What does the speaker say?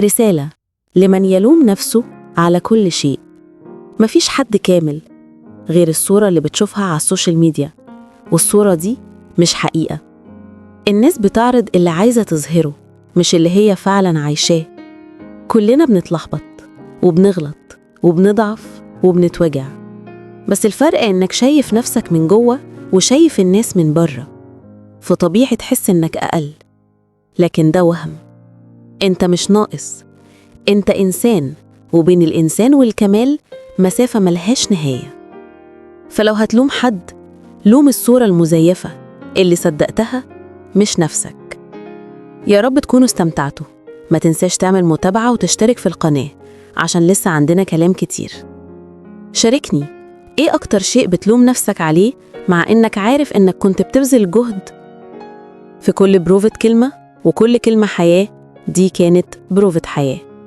رسالة لمن يلوم نفسه على كل شيء. مفيش حد كامل غير الصورة اللي بتشوفها على السوشيال ميديا، والصورة دي مش حقيقة. الناس بتعرض اللي عايزة تظهره، مش اللي هي فعلا عايشاه. كلنا بنتلخبط وبنغلط وبنضعف وبنتوجع، بس الفرق إنك شايف نفسك من جوه وشايف الناس من بره، فطبيعي تحس إنك أقل. لكن ده وهم. أنت مش ناقص، أنت إنسان، وبين الإنسان والكمال مسافة ملهاش نهاية. فلو هتلوم حد، لوم الصورة المزيفة اللي صدقتها، مش نفسك. يا رب تكونوا استمتعتوا. ما تنساش تعمل متابعة وتشترك في القناة عشان لسه عندنا كلام كتير. شاركني، إيه أكتر شيء بتلوم نفسك عليه مع إنك عارف إنك كنت بتبذل جهد؟ في كل بروفة كلمة، وكل كلمة حياة، دي كانت بروفة حياة.